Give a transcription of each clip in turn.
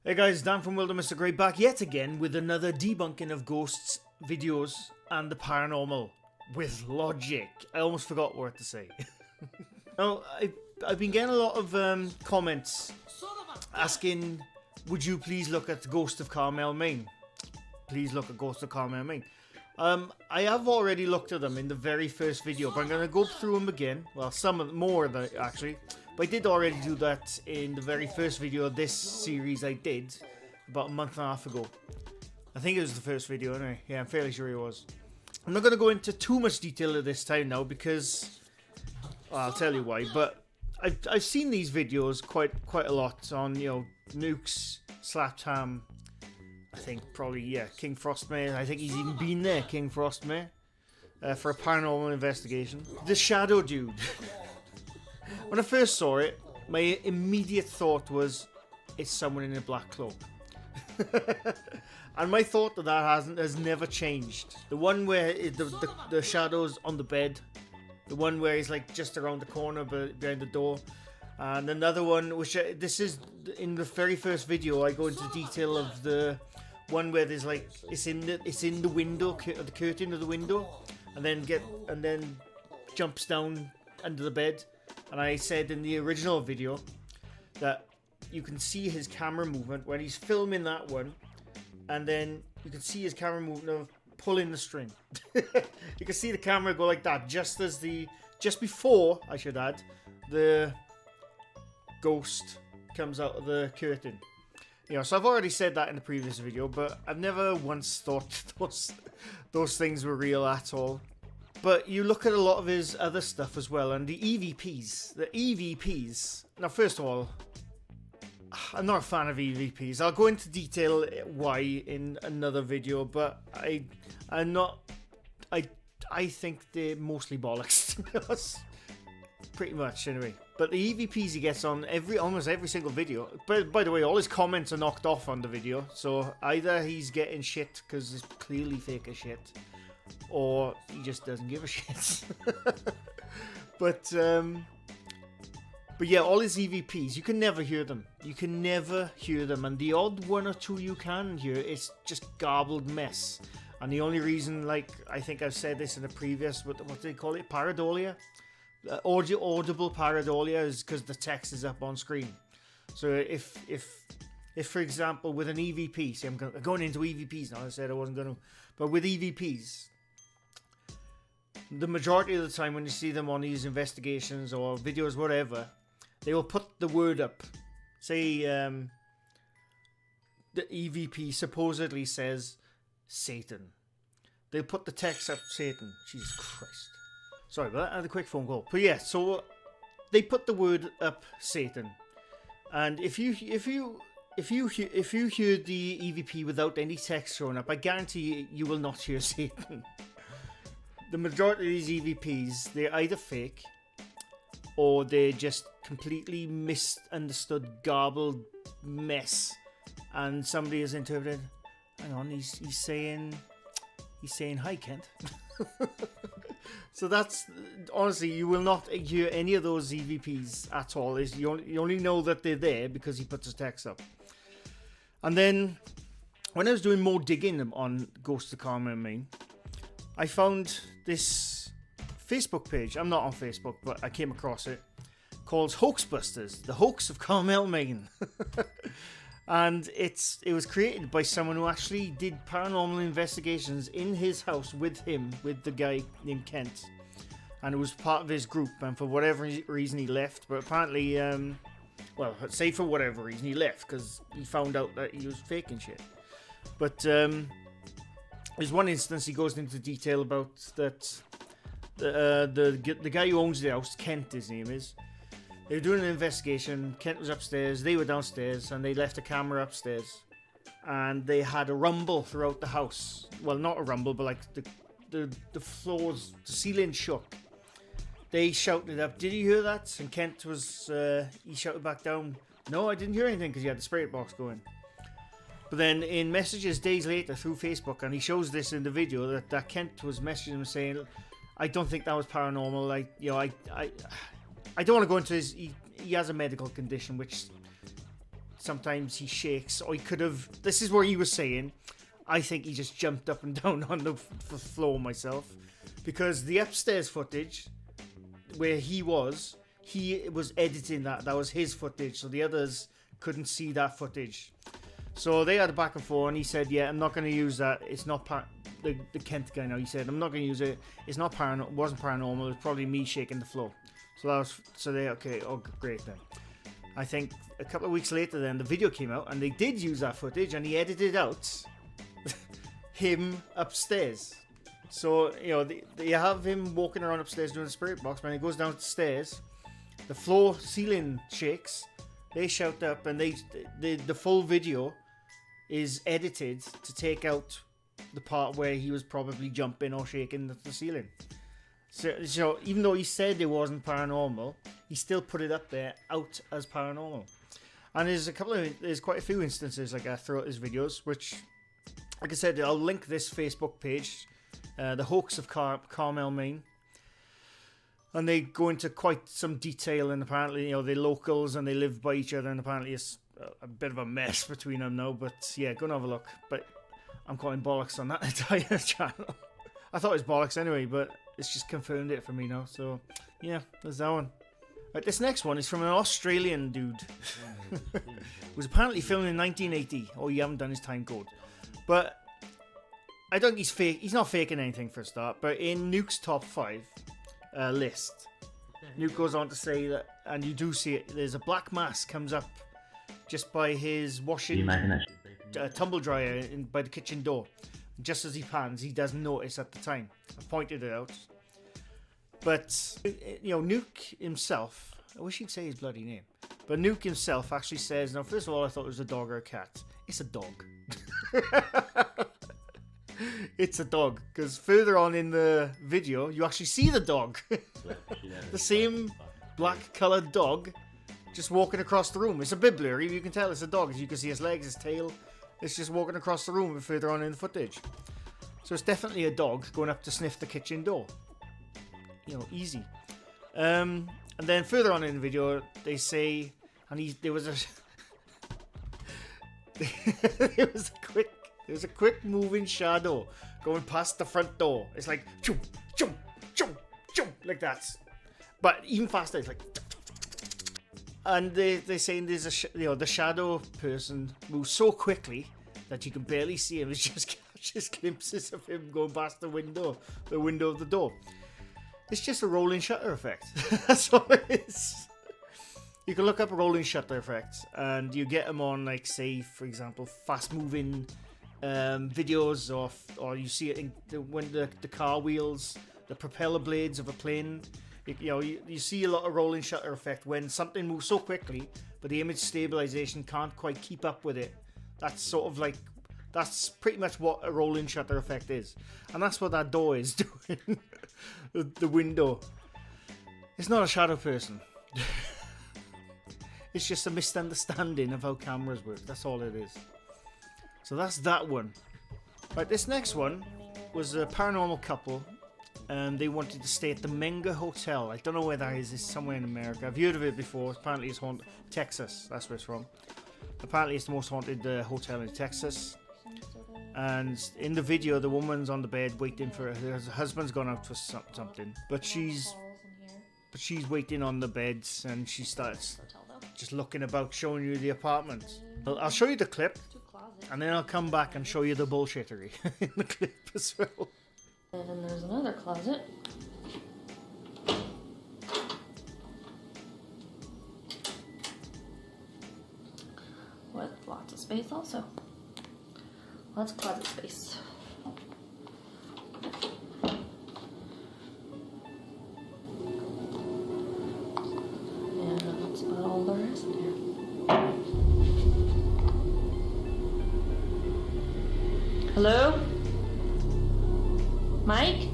Hey guys, Dan from Mr. Grey back yet again with another debunking of ghosts, videos, and the paranormal with logic. I almost forgot what to say. Now, I've been getting a lot of comments asking, would you please look at Ghost of Carmel, Maine? Please look at Ghost of Carmel, Maine. I have already looked at them in the very first video, but I'm going to go through them again. Well, some of them, more of them, actually. But I did already do that in the very first video of this series I did about a month and a half ago. I think it was the first video anyway. Yeah, I'm fairly sure it was. I'm not going to go into too much detail at this time now because... well, I'll tell you why. But I've seen these videos quite a lot on, you know, Nukes, Slapped Ham. I think probably, yeah, King Frostmare. I think he's even been there, King Frostmare, for a paranormal investigation. The Shadow Dude. When I first saw it, my immediate thought was, it's someone in a black cloak. And my thought of that has never changed. The one where the shadow's on the bed, the one where he's like just around the corner behind the door, and another one, which this is in the very first video, I go into detail of the one where there's like it's in the window, the curtain of the window, and then jumps down under the bed. And I said in the original video that you can see his camera movement when he's filming that one, and then you can see his camera movement of pulling the string. You can see the camera go like that just before, I should add, the ghost comes out of the curtain. You know, so I've already said that in the previous video, but I've never once thought those things were real at all. But you look at a lot of his other stuff as well, and the EVPs. Now, first of all, I'm not a fan of EVPs. I'll go into detail why in another video, but I think they're mostly bollocks, to be honest. Pretty much, anyway. But the EVPs he gets on almost every single video. But by the way, all his comments are knocked off on the video, so either he's getting shit because it's clearly fake as shit, or he just doesn't give a shit. But yeah, all his EVPs, you can never hear them. You can never hear them. And the odd one or two you can hear, it's just garbled mess. And the only reason, like, I think I've said this in a previous, what do they call it? Pareidolia? Audible pareidolia is because the text is up on screen. So if for example, with an EVP, see, I'm going into EVPs now, I said I wasn't going to, but with EVPs, the majority of the time when you see them on these investigations or videos, whatever, they will put the word up. Say the EVP supposedly says Satan. They'll put the text up Satan. Jesus Christ. Sorry about that. I had a quick phone call. But yeah, so they put the word up Satan. And if you hear the EVP without any text showing up, I guarantee you will not hear Satan. The majority of these EVPs, they're either fake or they're just completely misunderstood, garbled mess, and somebody has interpreted, hang on, he's saying hi, Kent. So that's, honestly, you will not hear any of those EVPs at all. You only know that they're there because he puts his text up. And then when I was doing more digging on Ghost of Carmel, Maine, I found this Facebook page. I'm not on Facebook, but I came across it, called Hoaxbusters, the Hoax of Carmel, Maine. And it was created by someone who actually did paranormal investigations in his house with the guy named Kent. And it was part of his group, and for whatever reason he left. But apparently, well, say for whatever reason he left, because he found out that he was faking shit. But there's one instance he goes into detail about that the guy who owns the house, Kent his name is, they were doing an investigation. Kent was upstairs, they were downstairs, and they left a camera upstairs. And they had a rumble throughout the house. Well, not a rumble, but like the floors, the ceiling shook. They shouted up, "Did you hear that?" And Kent was, he shouted back down, "No, I didn't hear anything," because he had the spirit box going. But then in messages days later through Facebook, and he shows this in the video, that Kent was messaging him saying, "I don't think that was paranormal. I don't want to go into his. He has a medical condition which sometimes he shakes, or he could have. This is where he was saying, I think he just jumped up and down on the floor myself, because the upstairs footage where he was editing that. That was his footage, so the others couldn't see that footage. So they had a back and forth, and he said, "Yeah, I'm not going to use that. It's not the Kent guy now." He said, "I'm not going to use it. It's not paranormal. It wasn't paranormal. It was probably me shaking the floor." So they okay. Oh, great then. I think a couple of weeks later, then the video came out, and they did use that footage, and he edited out him upstairs. So they have him walking around upstairs doing the spirit box. When he goes downstairs, the floor ceiling shakes. They shout up, and the full video is edited to take out the part where he was probably jumping or shaking the ceiling. So even though he said it wasn't paranormal, he still put it up there out as paranormal. And there's quite a few instances like that throughout his videos, which, like I said, I'll link this Facebook page, the hoax of Carmel, Maine. And they go into quite some detail, and apparently, they're locals and they live by each other, and apparently it's a bit of a mess between them now. But yeah, go and have a look. But I'm calling bollocks on that entire channel. I thought it was bollocks anyway, but it's just confirmed it for me now. So yeah, there's that one. Right, this next one is from an Australian dude. Was apparently filmed in 1980. Oh, you haven't done his time code. But I don't think he's fake. He's not faking anything for a start. But in Nuke's top 5 list, Nuke goes on to say that, and you do see it, there's a black mass comes up just by his washing tumble dryer by the kitchen door. Just as he pans, he doesn't notice at the time. I pointed it out. But, Nuke himself, I wish he'd say his bloody name, but Nuke himself actually says, now first of all, I thought it was a dog or a cat. It's a dog. It's a dog, because further on in the video, you actually see the dog. The same black coloured dog just walking across the room. It's a bit blurry, you can tell it's a dog, as you can see his legs, his tail. It's just walking across the room further on in the footage. So it's definitely a dog going up to sniff the kitchen door. Easy. And then further on in the video, they say, and there was a quick moving shadow going past the front door. It's like chum, chum, chum, chum, like that. But even faster, it's like. And they're saying there's the shadow person moves so quickly that you can barely see him. It just catches glimpses of him going past the window of the door. It's just a rolling shutter effect. That's all it is. You can look up rolling shutter effects, and you get them on, like, say, for example, fast-moving videos, or you see it when the car wheels, the propeller blades of a plane. You see a lot of rolling shutter effect when something moves so quickly, but the image stabilization can't quite keep up with it. That's pretty much what a rolling shutter effect is, and that's what that door is doing. the window. It's not a shadow person. It's just a misunderstanding of how cameras work. That's all it is. So that's that one. Right, this next one was a paranormal couple. And they wanted to stay at the Menga Hotel. I don't know where that is. It's somewhere in America. I've heard of it before. Apparently it's haunted. Texas. That's where it's from. Apparently it's the most haunted hotel in Texas. And in the video, the woman's on the bed waiting for her husband's gone out for something. But she's waiting on the bed, and she starts just looking about, showing you the apartment. I'll show you the clip, and then I'll come back and show you the bullshittery in the clip as well. And then there's another closet. With lots of space also. Lots of closet space. And that's about all there is in here. Hello? Mike?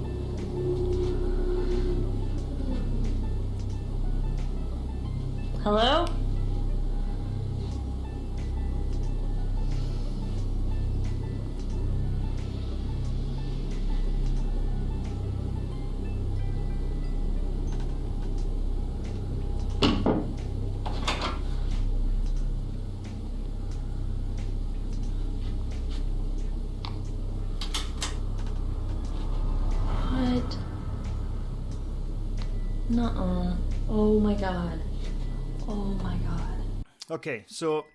Hello? Nuh-uh. Oh my god. Oh my god. Okay, so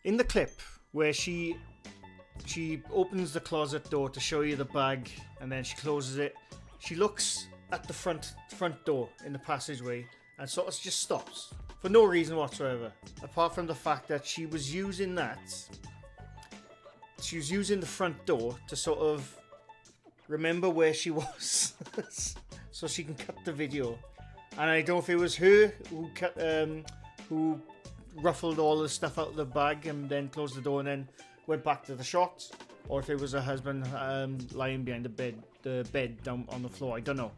in the clip where she opens the closet door to show you the bag, and then she closes it, she looks at the front door in the passageway and sort of just stops for no reason whatsoever, apart from the fact that she was using the front door to sort of remember where she was so she can cut the video. And I don't know if it was her who ruffled all the stuff out of the bag and then closed the door and then went back to the shot, or if it was her husband lying behind the bed down on the floor. I don't know.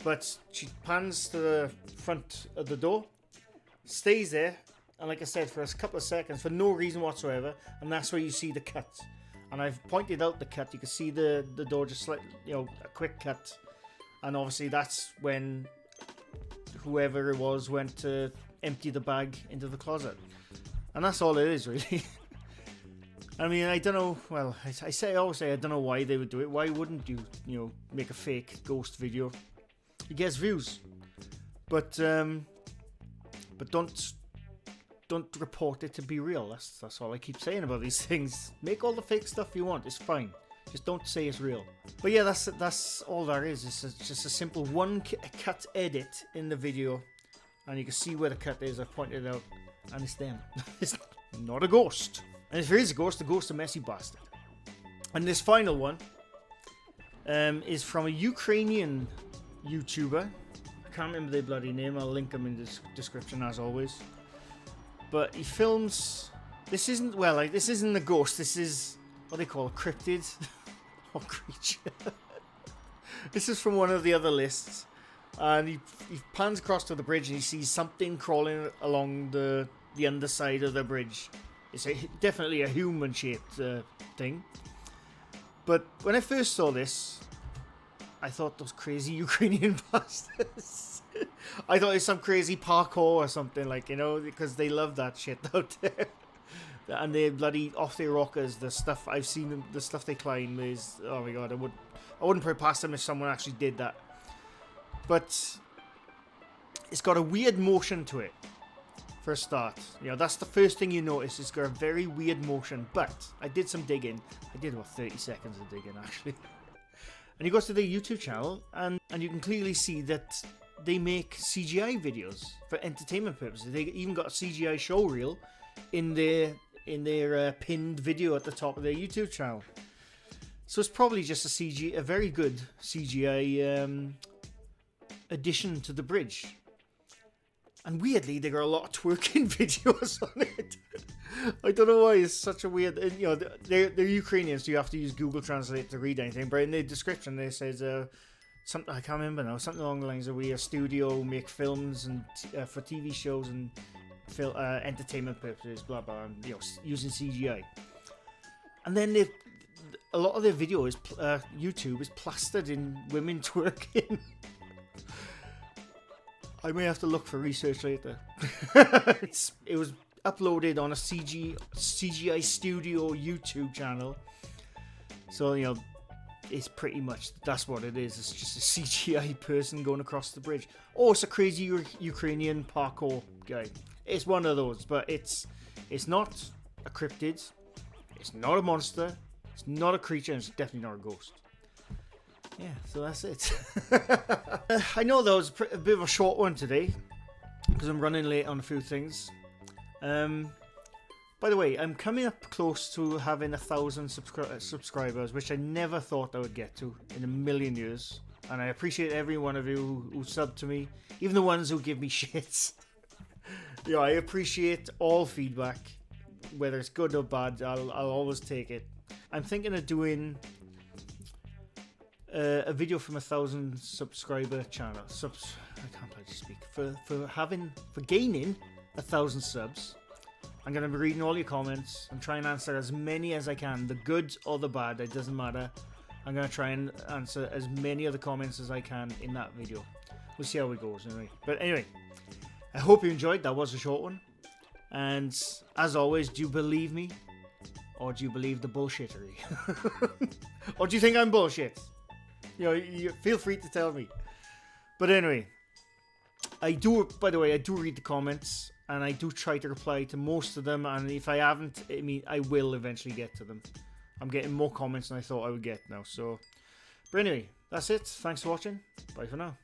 But she pans to the front of the door, stays there, and like I said, for a couple of seconds, for no reason whatsoever, and that's where you see the cut. And I've pointed out the cut. You can see the door just like, a quick cut. And obviously that's when whoever it was went to empty the bag into the closet. And that's all it is, really. I mean, I don't know. Well, I always say I don't know why they would do it. Why wouldn't you make a fake ghost video? It gets views, but don't report it to be real. That's all I keep saying about these things. Make all the fake stuff you want. It's fine. Just don't say it's real. But yeah, that's all there is. It's just a simple cut edit in the video, and you can see where the cut is. I pointed it out, and it's them. It's not a ghost. And if there is a ghost, the ghost's a messy bastard. And this final one is from a Ukrainian YouTuber. I can't remember their bloody name. I'll link them in the description as always. But he films. This isn't a ghost. This is what they call a cryptid or creature. This is from one of the other lists, and he pans across to the bridge and he sees something crawling along the underside of the bridge. It's definitely a human-shaped thing. But when I first saw this, I thought those crazy Ukrainian bastards. I thought it was some crazy parkour or something, because they love that shit out there. And they're bloody off their rockers. The stuff I've seen, the stuff they climb is, oh my god, I wouldn't put it past them if someone actually did that. But it's got a weird motion to it. For a start, that's the first thing you notice. It's got a very weird motion. But I did some digging. I did about 30 seconds of digging actually. And you go to their YouTube channel, and you can clearly see that they make CGI videos for entertainment purposes. They even got a CGI show reel in their pinned video at the top of their YouTube channel. So it's probably just a very good CGI addition to the bridge. And weirdly, they got a lot of twerking videos on it. I don't know why it's such a weird. They're Ukrainians, so you have to use Google Translate to read anything. But in the description, they says something I can't remember now. Something along the lines of we a studio make films and for TV shows and entertainment purposes, blah blah, and using CGI. And then a lot of their video is YouTube is plastered in women twerking. I may have to look for research later. It was uploaded on a CGI studio YouTube channel. So, it's pretty much, that's what it is. It's just a CGI person going across the bridge. Or it's a crazy Ukrainian parkour guy. It's one of those, but it's not a cryptid. It's not a monster. It's not a creature. And it's definitely not a ghost. Yeah, so that's it. I know that was a bit of a short one today because I'm running late on a few things. By the way, I'm coming up close to having 1,000 subscribers, which I never thought I would get to in a million years. And I appreciate every one of you who subbed to me, even the ones who give me shits. I appreciate all feedback, whether it's good or bad. I'll always take it. I'm thinking of doing a video from 1,000 subscriber channel. I can't bloody speak. For gaining 1,000 subs, I'm going to be reading all your comments and try and answer as many as I can, the good or the bad. It doesn't matter. I'm going to try and answer as many of the comments as I can in that video. We'll see how it goes anyway. But anyway, I hope you enjoyed. That was a short one. And as always, do you believe me? Or do you believe the bullshittery? Or do you think I'm bullshit? You feel free to tell me. But anyway, I do, by the way, I do read the comments, and I do try to reply to most of them, and if I haven't, I mean, I will eventually get to them. I'm getting more comments than I thought I would get now, so... But anyway, that's it. Thanks for watching. Bye for now.